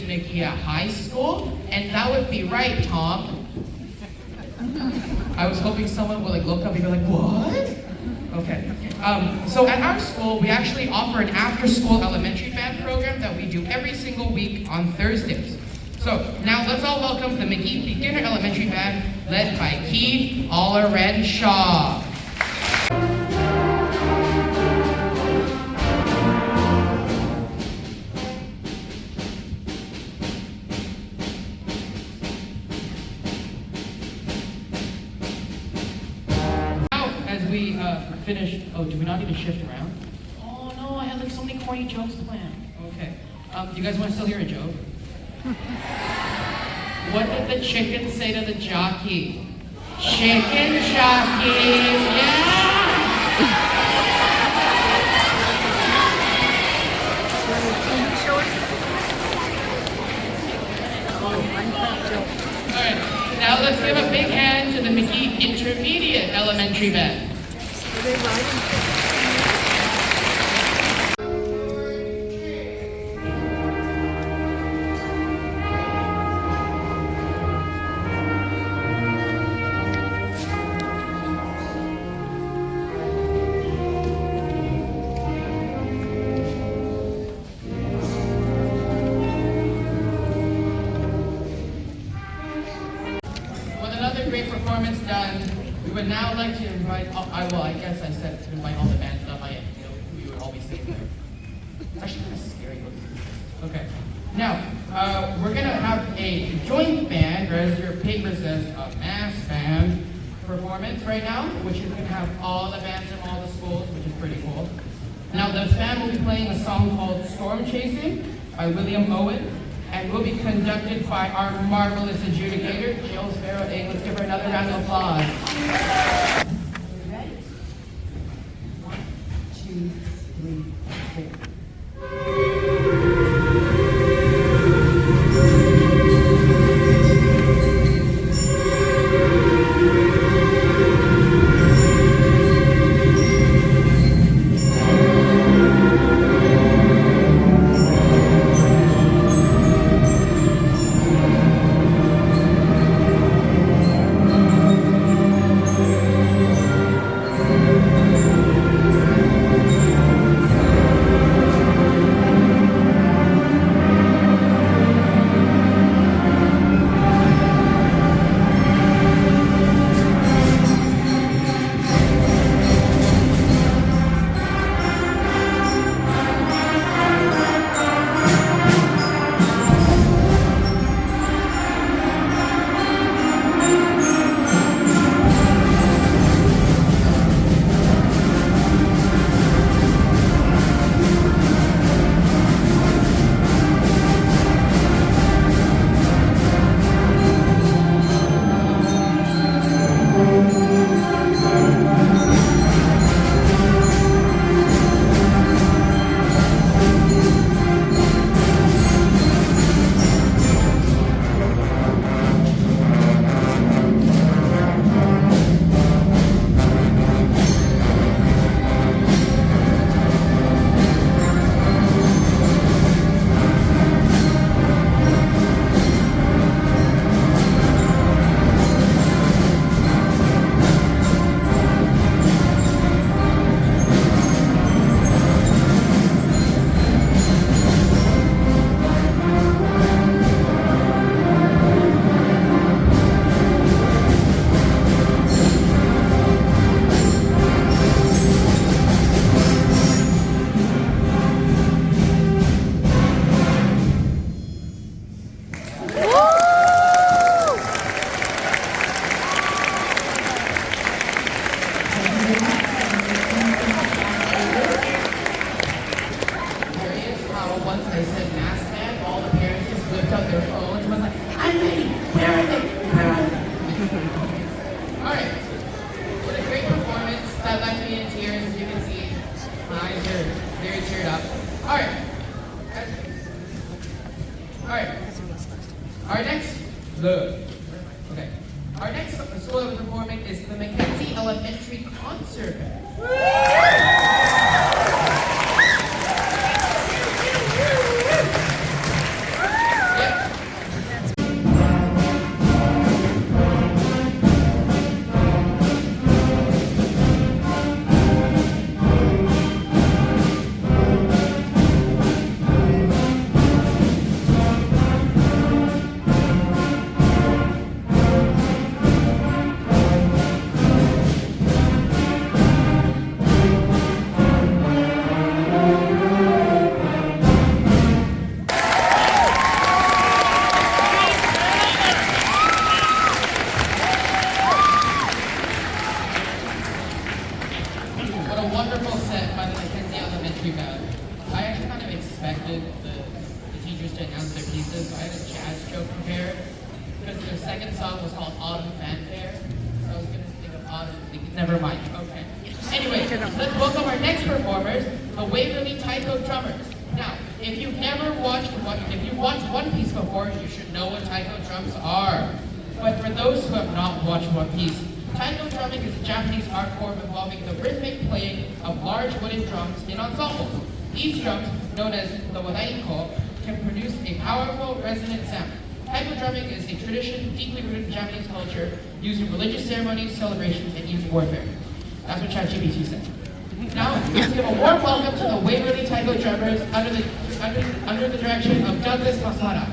Nikia High School, and that would be right, Tom. I was hoping someone would like look up and be like, what? Okay. So at our school, we actually offer an after-school elementary band program that we do every single week on Thursdays. So now let's all welcome the McGee Beginner Elementary Band, led by Keith Ollerenshaw. We finished. Oh, do we not need to shift around? Oh no, I had like so many corny jokes planned. Okay. Do you guys want to still hear a joke? What did the chicken say to the jockey? Chicken jockey, yeah! Alright, now let's give a big hand to the McGee Intermediate Elementary Band. With another great performance done, we would now like to invite, I guess I said to invite all the bands up. We would all be sitting there. It's actually kind of scary. Okay. Now, we're going to have a joint band, or as your paper says, a mass band performance right now, which is going to have all the bands from all the schools, which is pretty cool. Now, this band will be playing a song called Storm Chasing by William Owen, and will be conducted by our marvelous adjudicator, Jill Sparrow. Hey, let's give her another round of applause. Ready? 1, 2, 3, 4. Once I said mass band, all the parents just whipped out their phones and was like, I'm ready, where are they? Where are they? Alright, with a great performance that left me in tears, as you can see. My eyes are very cheered up. Alright. Alright. Our next school that we're performing is the Mackenzie Elementary Concert Band. Fanfare, because their second song was called Autumn Fanfare. So I was gonna think of Autumn. Never mind. Okay. Anyway, let's welcome our next performers, the Waverly Taiko Drummers. Now, if you've watched One Piece before, you should know what taiko drums are. But for those who have not watched One Piece, taiko drumming is a Japanese art form involving the rhythmic playing of large wooden drums in ensembles. These drums, known as the wadaiko, can produce a powerful, resonant sound. Taiko drumming is a tradition deeply rooted in Japanese culture, used in religious ceremonies, celebrations, and even warfare. That's what ChatGPT said. Now, let's give a warm welcome to the Waverly Taiko Drummers under the direction of Douglas Masada.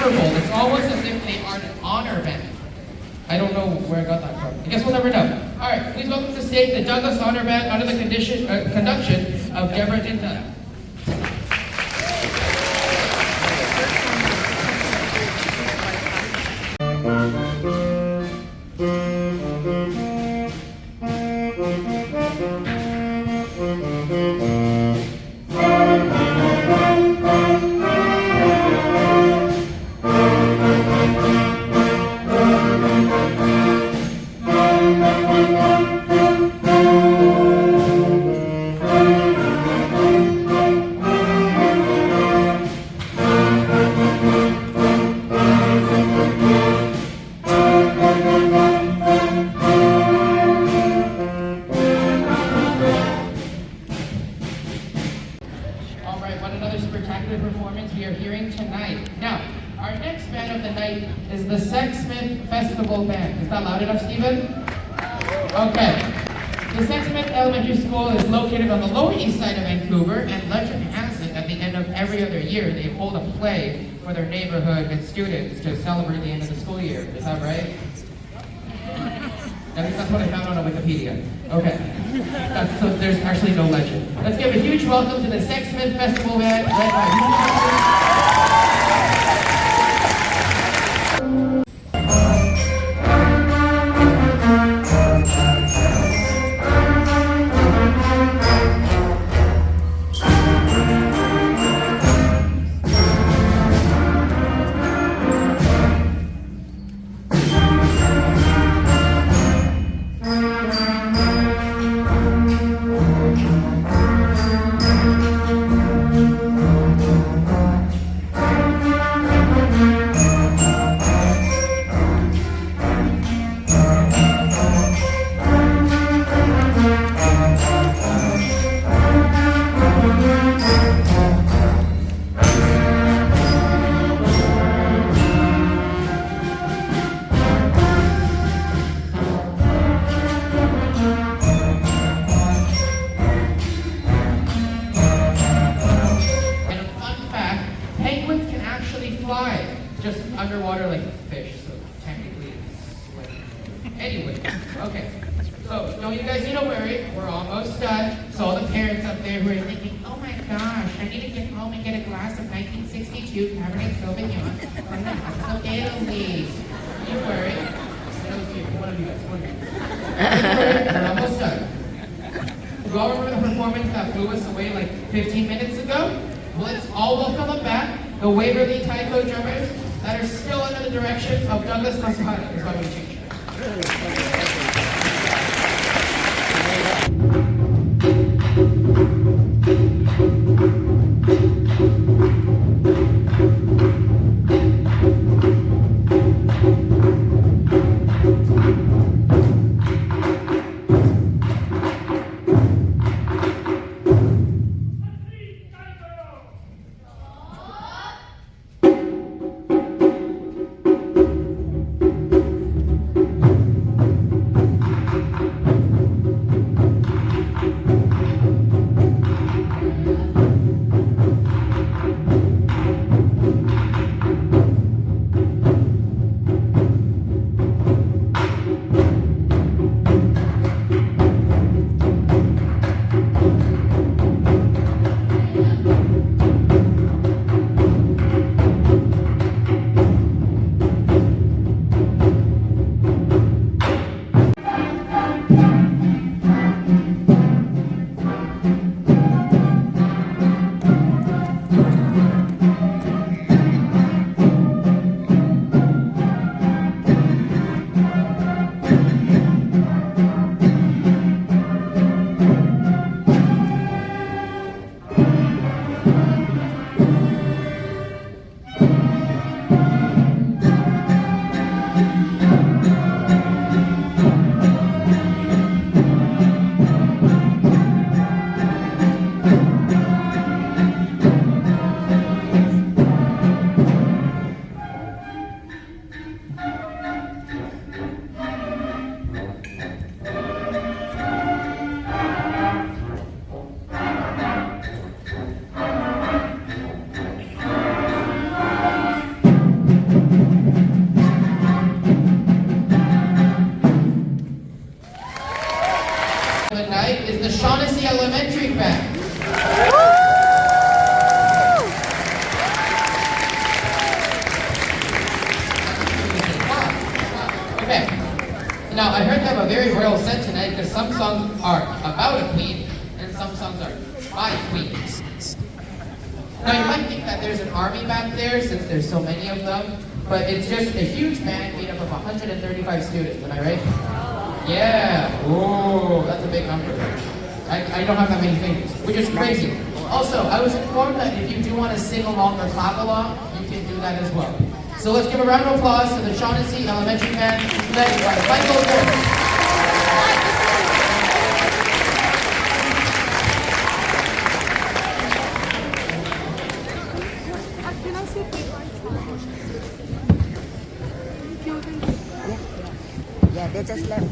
It's almost as if they are an honor band. I don't know where I got that from. I guess we'll never know. All right, please welcome to the stage the Douglas Honor Band under the conduction of Deborah Dinta. Performance we are hearing tonight. Now, our next band of the night is the Sexsmith Festival Band. Is that loud enough, Stephen? Okay. The Sexsmith Elementary School is located on the Lower East Side of Vancouver, and legend has it at the end of every other year they hold a play for their neighborhood and students to celebrate the end of the school year. Is that right? At least that's what I found on Wikipedia. Okay. So there's actually no legend. Let's give a huge welcome to the Sexsmith Festival Band led by almost done. So all the parents up there who are thinking, oh my gosh, I need to get home and get a glass of 1962 Cabernet Sauvignon from the house of Italy. You worry. That was you. One of you guys. One of you. We're almost done. You all remember the performance that blew us away like 15 minutes ago? Well, let's all welcome back the Waverly Taiko drummers that are still under the direction of Douglas Masahara. Is why we changed it. Tonight is the Shaughnessy Elementary Band. Okay. Now I heard they have a very royal set tonight because some songs are about a queen and some songs are by queens. Now you might think that there's an army back there since there's so many of them, but it's just a huge band made up of 135 students. Am I right? Yeah. Oh, that's a big number. I don't have that many fingers, which is crazy. Also, I was informed that if you do want to sing along or clap along, you can do that as well. So let's give a round of applause to the Shaughnessy Elementary Band, led by Michael Durr. Yeah, they just left.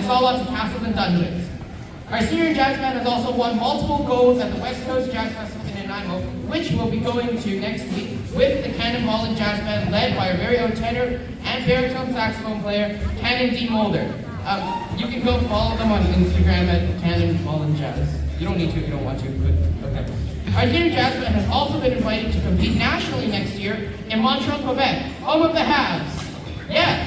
saw lots of castles and dungeons. Our senior jazz band has also won multiple golds at the West Coast Jazz Festival in Nanaimo, which we'll be going to next week with the Cannonball Jazz Band led by our very own tenor and baritone saxophone player, Cannon D. Mulder. You can go follow them on Instagram at Cannonball Jazz. You don't need to if you don't want to, but okay. Our senior jazz band has also been invited to compete nationally next year in Montreal, Quebec, home of the Habs. Yeah,